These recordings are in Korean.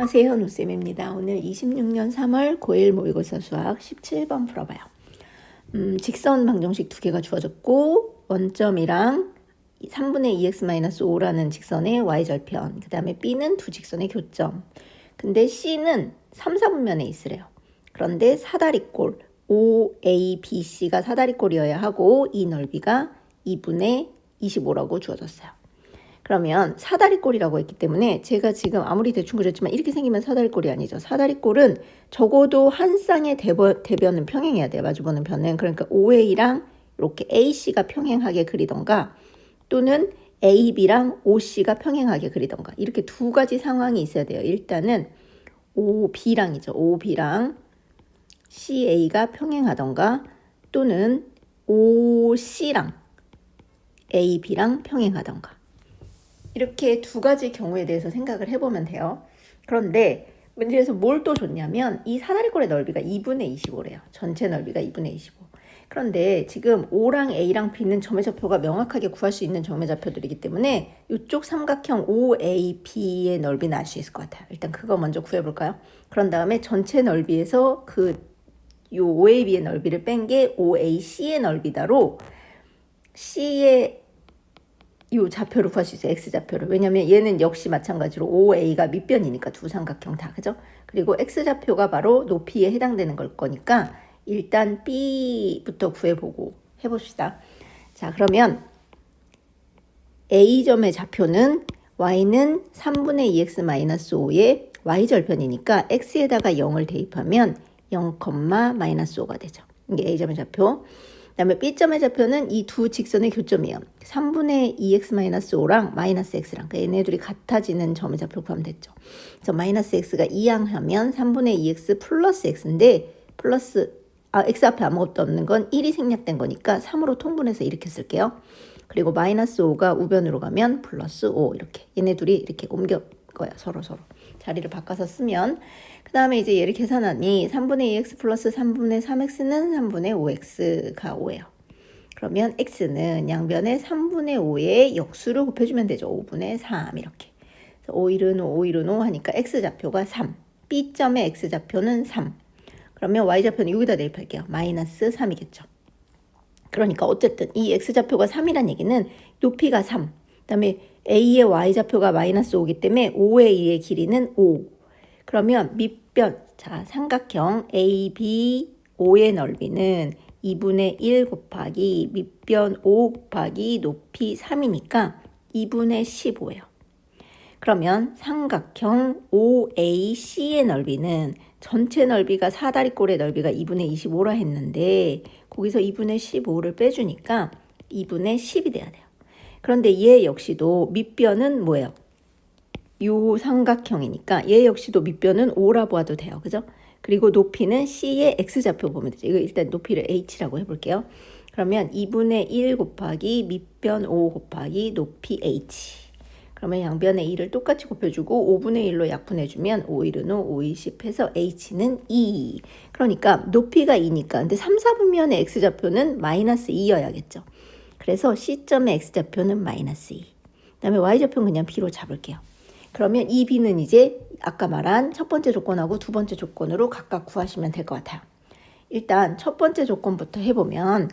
안녕하세요, 노쌤입니다. 오늘 26년 3월 고1 모의고사 수학 17번 풀어봐요. 직선 방정식 두 개가 주어졌고 원점이랑 3분의 2x-5라는 직선의 y절편, 그 다음에 b는 두 직선의 교점. 근데 c는 3, 4분면에 있으래요. 그런데 사다리꼴 OABC가 사다리꼴이어야 하고 이 넓이가 2분의 25라고 주어졌어요. 그러면 사다리꼴이라고 했기 때문에 제가 지금 아무리 대충 그렸지만 이렇게 생기면 사다리꼴이 아니죠. 사다리꼴은 적어도 한 쌍의 대변은 평행해야 돼요. 마주보는 변은. 그러니까 OA랑 이렇게 AC가 평행하게 그리던가 또는 AB랑 OC가 평행하게 그리던가 이렇게 두 가지 상황이 있어야 돼요. 일단은 OB랑이죠. OB랑 CA가 평행하던가 또는 OC랑 AB랑 평행하던가 이렇게 두 가지 경우에 대해서 생각을 해보면 돼요. 그런데 문제에서 뭘 또 줬냐면 이 사다리꼴의 넓이가 2분의 25래요. 전체 넓이가 2분의 25. 그런데 지금 O랑 A랑 B는 점의 좌표가 명확하게 구할 수 있는 점의 좌표들이기 때문에 이쪽 삼각형 OAB의 넓이는 알 수 있을 것 같아요. 일단 그거 먼저 구해볼까요? 그런 다음에 전체 넓이에서 요 OAB의 넓이를 뺀 게 OAC의 넓이다로 C의 이 좌표를 구할 수 있어요. X좌표를. 왜냐면 얘는 역시 마찬가지로 OA가 밑변이니까 두 삼각형 다. 그죠? 그리고 X좌표가 바로 높이에 해당되는 걸 거니까 일단 B부터 구해보고 해봅시다. 자, 그러면 A점의 좌표는 Y는 3분의 2x-5의 Y절편이니까 X에다가 0을 대입하면 0,-5가 되죠. 이게 A점의 좌표. 그 다음에 B점의 좌표는 이 두 직선의 교점이에요. 3분의 2x-5랑 마이너스 x랑 그러니까 얘네 둘이 같아지는 점의 좌표를 구하면 됐죠. 그래서 마이너스 x가 이항하면 3분의 2x 플러스 x인데 x 앞에 아무것도 없는 건 1이 생략된 거니까 3으로 통분해서 이렇게 쓸게요. 그리고 마이너스 5가 우변으로 가면 플러스 5 이렇게 얘네 둘이 이렇게 옮겨 거야. 서로 자리를 바꿔서 쓰면 그 다음에 이제 얘를 계산하니 3분의 2x 플러스 3분의 3x는 3분의 5x가 5예요. 그러면 x는 양변에 3분의 5의 역수를 곱해주면 되죠. 5분의 3 이렇게. 5일은 5, 5일은 5 하니까 x좌표가 3. B점의 x좌표는 3. 그러면 y좌표는 여기다 대입할게요. 마이너스 3이겠죠. 그러니까 어쨌든 이 x좌표가 3이란 얘기는 높이가 3. 그 다음에 A의 y좌표가 마이너스 5이기 때문에 5의 길이는 5. 그러면 밑변, 자 삼각형 ABO의 넓이는 2분의 1 곱하기 밑변 5 곱하기 높이 3이니까 2분의 15예요. 그러면 삼각형 OAC의 넓이는 전체 넓이가 사다리꼴의 넓이가 2분의 25라 했는데 거기서 2분의 15를 빼주니까 2분의 10이 돼야 돼요. 그런데 얘 역시도 밑변은 뭐예요? 요 삼각형이니까 얘 역시도 밑변은 5라 보아도 돼요. 그죠? 그리고 높이는 C의 X좌표 보면 되죠. 이거 일단 높이를 H라고 해볼게요. 그러면 2분의 1 곱하기 밑변 5 곱하기 높이 H. 그러면 양변의 2를 똑같이 곱해주고 5분의 1로 약분해주면 5일은 5, 5일 10 해서 H는 2. 그러니까 높이가 2니까 근데 3, 4분면의 X좌표는 마이너스 2여야겠죠. 그래서 C점의 X좌표는 마이너스 2. 그 다음에 Y좌표는 그냥 B로 잡을게요. 그러면 이 B는 이제 아까 말한 첫 번째 조건하고 두 번째 조건으로 각각 구하시면 될 것 같아요. 일단 첫 번째 조건부터 해보면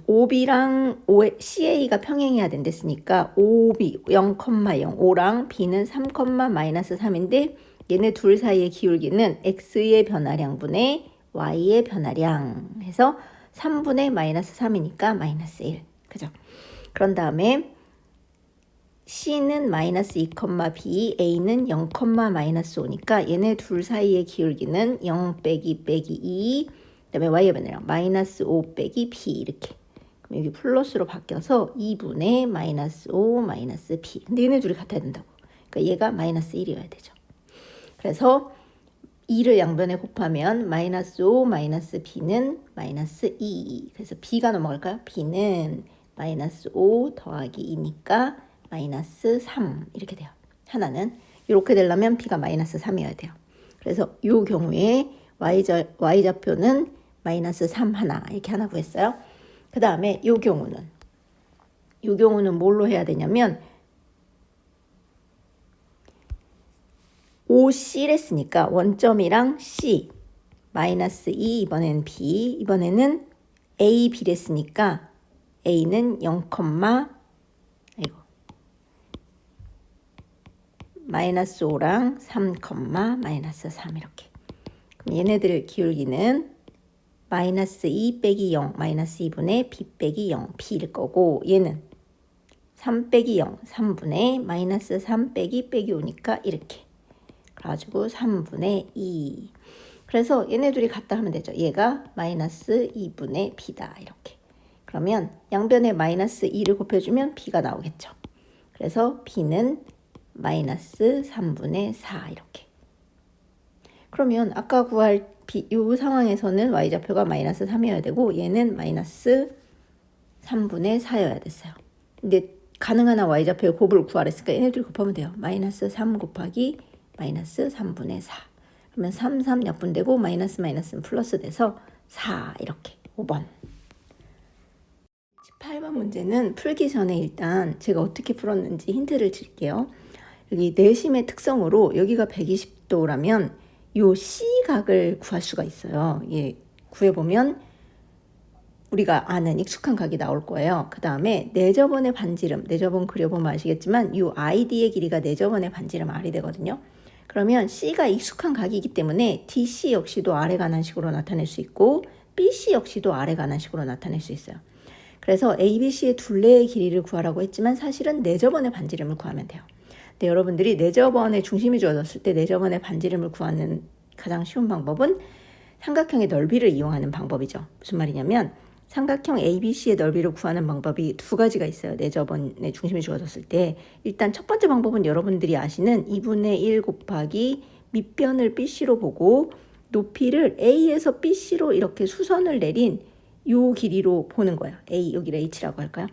OB랑 CA가 평행해야 된댔으니까 OB 0,0 O랑 B는 3,-3인데 얘네 둘 사이의 기울기는 X의 변화량분의 Y의 변화량 해서 3분의 마이너스 3이니까 마이너스 1. 그죠? 그런 다음에 C는 마이너스 2, B, A는 0, 마이너스 5니까 얘네 둘 사이의 기울기는 0 빼기 2, 그 다음에 Y의 변화량 마이너스 5 빼기 B 이렇게. 그럼 여기 플러스로 바뀌어서 2분의 마이너스 5 마이너스 B. 근데 얘네 둘이 같아야 된다고. 그러니까 얘가 마이너스 1이어야 되죠. 그래서 2를 양변에 곱하면 마이너스 5 마이너스 B는 마이너스 2. 그래서 B가 넘어갈까요? B는 마이너스 5 더하기 2니까 마이너스 3 이렇게 돼요. 하나는 이렇게 되려면 B가 마이너스 3이어야 돼요. 그래서 이 경우에 Y좌표는 마이너스 3 하나 이렇게 하나 구했어요. 그 다음에 이 경우는 뭘로 해야 되냐면 OC랬으니까 원점이랑 C 마이너스 2 이번에는 B 이번에는 A, B랬으니까 A는 0, 마이너스 5랑 3, 마이너스 3 이렇게. 그럼 얘네들 기울기는 마이너스 2 빼기 0 마이너스 2분의 B 빼기 0 B일 거고 얘는 3 빼기 0 3분의 마이너스 3 빼기 5니까 이렇게. 그래가지고 3분의 2. 그래서 얘네 둘이 같다 하면 되죠. 얘가 마이너스 2분의 B다 이렇게. 그러면 양변에 마이너스 2를 곱해주면 B가 나오겠죠. 그래서 B는 마이너스 3분의 4 이렇게. 그러면 아까 구할 이 상황에서는 y좌표가 마이너스 3이어야 되고 얘는 마이너스 3분의 4여야 됐어요. 근데 가능한 한 y좌표의 곱을 구하랬으니까 얘네들 곱하면 돼요. 마이너스 3 곱하기 마이너스 3분의 4. 그러면 3, 3 약분되고 마이너스는 플러스 돼서 4 이렇게 5번. 18번 문제는 풀기 전에 일단 제가 어떻게 풀었는지 힌트를 드릴게요. 여기 내심의 특성으로 여기가 120도라면 요 C각을 구할 수가 있어요. 예, 구해보면 우리가 아는 익숙한 각이 나올 거예요. 그 다음에 내저번의 반지름, 내저번 그려보면 아시겠지만 요 ID의 길이가 내저번의 반지름 R이 되거든요. 그러면 C가 익숙한 각이기 때문에 DC 역시도 R에 관한 식으로 나타낼 수 있고 BC 역시도 R에 관한 식으로 나타낼 수 있어요. 그래서 ABC의 둘레의 길이를 구하라고 했지만 사실은 내저번의 반지름을 구하면 돼요. 근데 여러분들이 내저번의 중심이 주어졌을 때 내저번의 반지름을 구하는 가장 쉬운 방법은 삼각형의 넓이를 이용하는 방법이죠. 무슨 말이냐면 삼각형 ABC의 넓이를 구하는 방법이 두 가지가 있어요. 내저번의 중심이 주어졌을 때. 일단 첫 번째 방법은 여러분들이 아시는 2분의 1 곱하기 밑변을 BC로 보고 높이를 A에서 BC로 이렇게 수선을 내린 요 길이로 보는 거예요. A, 여기를 H라고 할까요?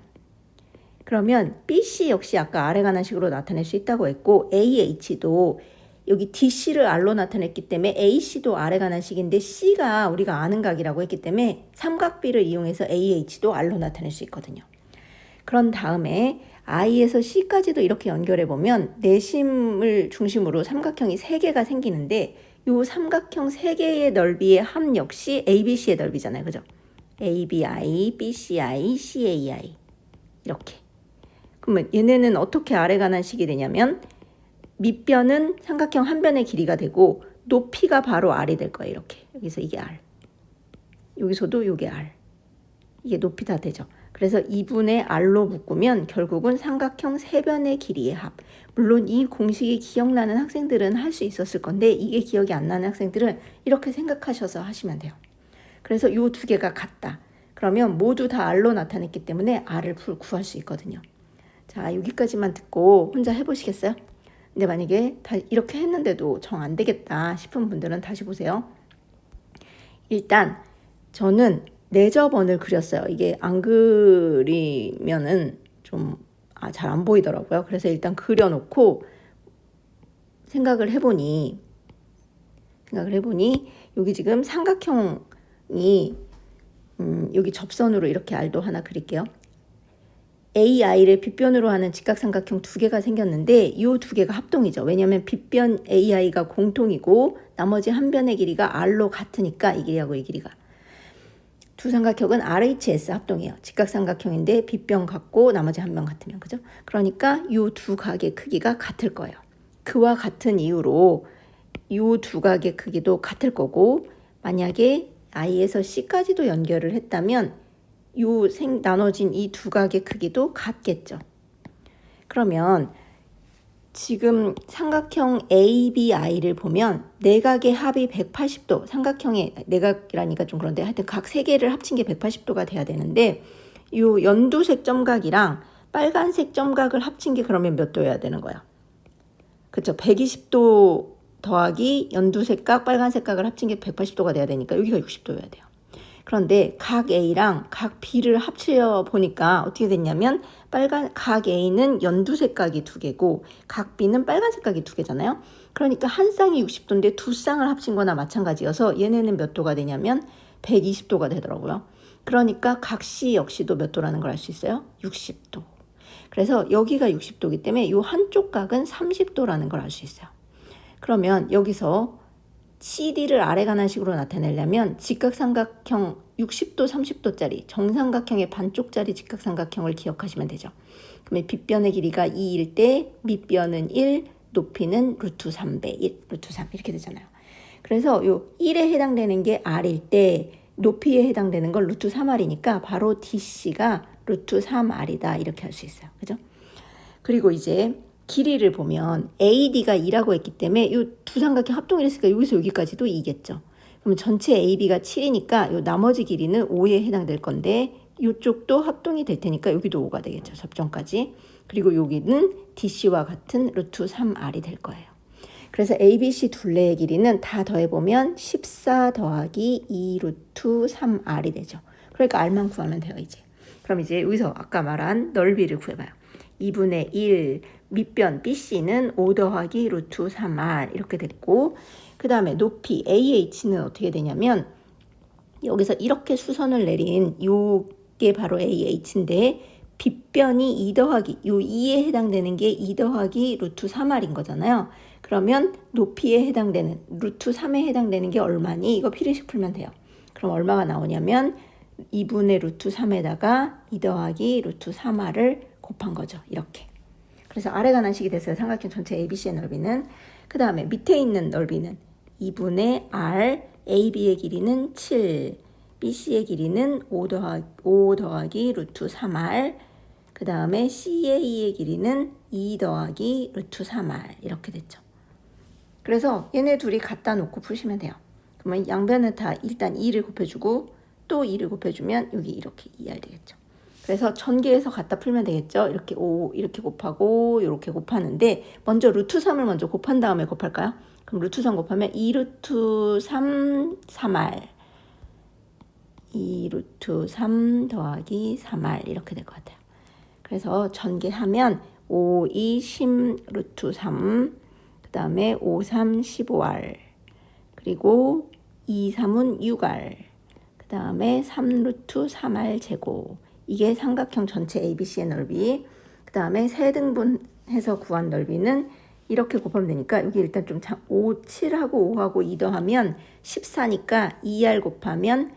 그러면 BC 역시 아까 R에 관한 식으로 나타낼 수 있다고 했고 AH도 여기 DC를 R로 나타냈기 때문에 AC도 R에 관한 식인데 C가 우리가 아는 각이라고 했기 때문에 삼각비를 이용해서 AH도 R로 나타낼 수 있거든요. 그런 다음에 I에서 C까지도 이렇게 연결해보면 내심을 중심으로 삼각형이 3개가 생기는데 이 삼각형 3개의 넓이의 합 역시 ABC의 넓이잖아요. 그죠? ABI, BCI, CAI 이렇게. 그러면 얘네는 어떻게 R에 관한 식이 되냐면 밑변은 삼각형 한 변의 길이가 되고 높이가 바로 R이 될 거예요. 이렇게. 여기서 이게 R. 여기서도 이게 R. 이게 높이 다 되죠. 그래서 2분의 R로 묶으면 결국은 삼각형 3변의 길이의 합. 물론 이 공식이 기억나는 학생들은 할 수 있었을 건데 이게 기억이 안 나는 학생들은 이렇게 생각하셔서 하시면 돼요. 그래서 이 두 개가 같다. 그러면 모두 다 R로 나타냈기 때문에 R을 구할 수 있거든요. 자, 여기까지만 듣고 혼자 해보시겠어요? 근데 만약에 다 이렇게 했는데도 정 안 되겠다 싶은 분들은 다시 보세요. 일단 저는 내저번을 그렸어요. 이게 안 그리면은 좀 잘 안 보이더라고요. 그래서 일단 그려놓고 생각을 해보니 여기 지금 삼각형이 여기 접선으로 이렇게 R도 하나 그릴게요. AI를 빗변으로 하는 직각삼각형 2개가 생겼는데 이 2개가 합동이죠. 왜냐하면 빗변 AI가 공통이고 나머지 한 변의 길이가 R로 같으니까 이 길이하고 이 길이가. 두 삼각형은 RHS 합동이에요. 직각삼각형인데 빗변 같고 나머지 한 변 같으면. 그죠? 그러니까 이 두 각의 크기가 같을 거예요. 그와 같은 이유로 이 두 각의 크기도 같을 거고 만약에 I에서 C까지도 연결을 했다면 나눠진 이 두 각의 크기도 같겠죠. 그러면 지금 삼각형 ABI를 보면 내각의 합이 180도, 삼각형의 내각이라니까 좀 그런데 하여튼 각 3개를 합친 게 180도가 돼야 되는데 이 연두색 점각이랑 빨간색 점각을 합친 게 그러면 몇 도여야 되는 거야? 그렇죠. 120도 더하기 연두색 각, 빨간색 각을 합친 게 180도가 돼야 되니까 여기가 60도여야 돼요. 그런데 각 A랑 각 B를 합쳐 보니까 어떻게 됐냐면 각 A는 연두색 각이 2개고 각 B는 빨간색 각이 2개잖아요. 그러니까 한 쌍이 60도인데 두 쌍을 합친 거나 마찬가지여서 얘네는 몇 도가 되냐면 120도가 되더라고요. 그러니까 각 C 역시도 몇 도라는 걸 알 수 있어요? 60도. 그래서 여기가 60도이기 때문에 이 한쪽 각은 30도라는 걸 알 수 있어요. 그러면 여기서 CD를 아래 가나식으로 나타내려면 직각삼각형 60도, 30도짜리 정삼각형의 반쪽짜리 직각삼각형을 기억하시면 되죠. 그러면 빗변의 길이가 2일 때 밑변은 1, 높이는 루트 3배 1, 루트 3 이렇게 되잖아요. 그래서 요 1에 해당되는 게 R일 때 높이에 해당되는 건 루트 3R이니까 바로 DC가 루트 3R이다 이렇게 할 수 있어요. 그죠? 그리고 이제 길이를 보면 AD가 2라고 했기 때문에 이 두 삼각형 합동이 했으니까 여기서 여기까지도 2겠죠. 그러면 전체 AB가 7이니까 요 나머지 길이는 5에 해당될 건데 이쪽도 합동이 될 테니까 여기도 5가 되겠죠. 접점까지. 그리고 여기는 DC와 같은 루트 3R이 될 거예요. 그래서 ABC 둘레의 길이는 다 더해보면 14 더하기 2 루트 3R이 되죠. 그러니까 R만 구하면 돼요, 이제. 그럼 이제 여기서 아까 말한 넓이를 구해봐요. 2분의 1 밑변 BC는 5 더하기 루트 3R 이렇게 됐고, 그 다음에 높이 AH는 어떻게 되냐면 여기서 이렇게 수선을 내린 요게 바로 AH인데 빗변이 2 더하기 요 2에 해당되는 게 2 더하기 루트 3R인 거잖아요. 그러면 높이에 해당되는 루트 3에 해당되는 게 얼마니? 이거 필의식 풀면 돼요. 그럼 얼마가 나오냐면 2분의 루트 3에다가 2 더하기 루트 3R을 곱한 거죠. 이렇게. 그래서 아래 가나식이 됐어요. 삼각형 전체 ABC의 넓이는. 그 다음에 밑에 있는 넓이는 2분의 R, AB의 길이는 7, BC의 길이는 5 더하기 루트 3R, 그 다음에 CA의 길이는 2 더하기 루트 3R 이렇게 됐죠. 그래서 얘네 둘이 갖다 놓고 푸시면 돼요. 그러면 양변은 다 일단 2를 곱해주고 또 2를 곱해주면 여기 이렇게 2R 되겠죠. 그래서 전개해서 갖다 풀면 되겠죠. 이렇게 5 이렇게 곱하고 이렇게 곱하는데 먼저 루트 3을 먼저 곱한 다음에 곱할까요? 그럼 루트 3 곱하면 2 루트 3 3R 2 루트 3 더하기 3R 이렇게 될 것 같아요. 그래서 전개하면 5, 2, 10 루트 3 그 다음에 5, 3, 15R 그리고 2, 3은 6R 그 다음에 3 루트 3R 제곱 이게 삼각형 전체 ABC의 넓이. 그 다음에 세 등분해서 구한 넓이는 이렇게 곱하면 되니까 여기 일단 좀 5, 7하고 5하고 2 더하면 14니까 2R 곱하면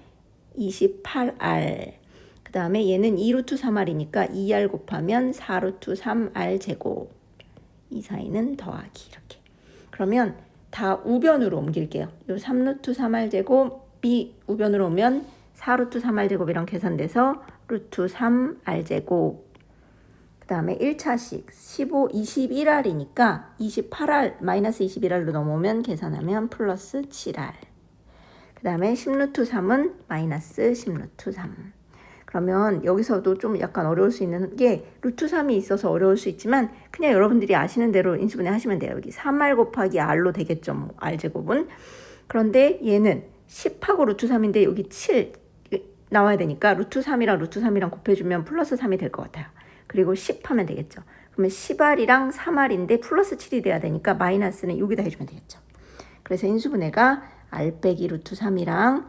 28R. 그 다음에 얘는 2 루트 3R이니까 2R 곱하면 4 루트 3R 제곱. 이 사이는 더하기 이렇게. 그러면 다 우변으로 옮길게요. 요 3 루트 3R 제곱이 우변으로 오면 4 루트 3R 제곱이랑 계산돼서 루트 3R 제곱 그 다음에 1차식 15, 21R이니까 28R 마이너스 21R로 넘어오면 계산하면 플러스 7R 그 다음에 10 루트 3은 마이너스 10 루트 3 그러면 여기서도 좀 약간 어려울 수 있는 게 루트 3이 있어서 어려울 수 있지만 그냥 여러분들이 아시는 대로 인수분해 하시면 돼요. 여기 3R 곱하기 R로 되겠죠. 뭐 R제곱은. 그런데 얘는 10하고 루트 3인데 여기 7 나와야 되니까 루트 3이랑 곱해주면 플러스 3이 될 것 같아요. 그리고 10 하면 되겠죠. 그러면 10R이랑 3R인데 플러스 7이 돼야 되니까 마이너스는 여기다 해주면 되겠죠. 그래서 인수분해가 R 빼기 루트 3이랑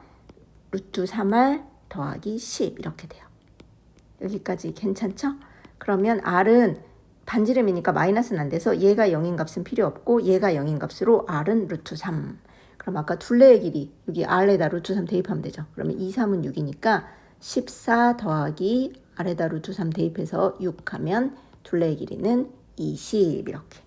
루트 3R 더하기 10 이렇게 돼요. 여기까지 괜찮죠? 그러면 R은 반지름이니까 마이너스는 안 돼서 얘가 0인 값은 필요 없고 얘가 0인 값으로 R은 루트 3. 그럼 아까 둘레의 길이 여기 R에다 루트 3 대입하면 되죠. 그러면 2, 3은 6이니까 14 더하기 R에다 루트 3 대입해서 6 하면 둘레의 길이는 20 이렇게.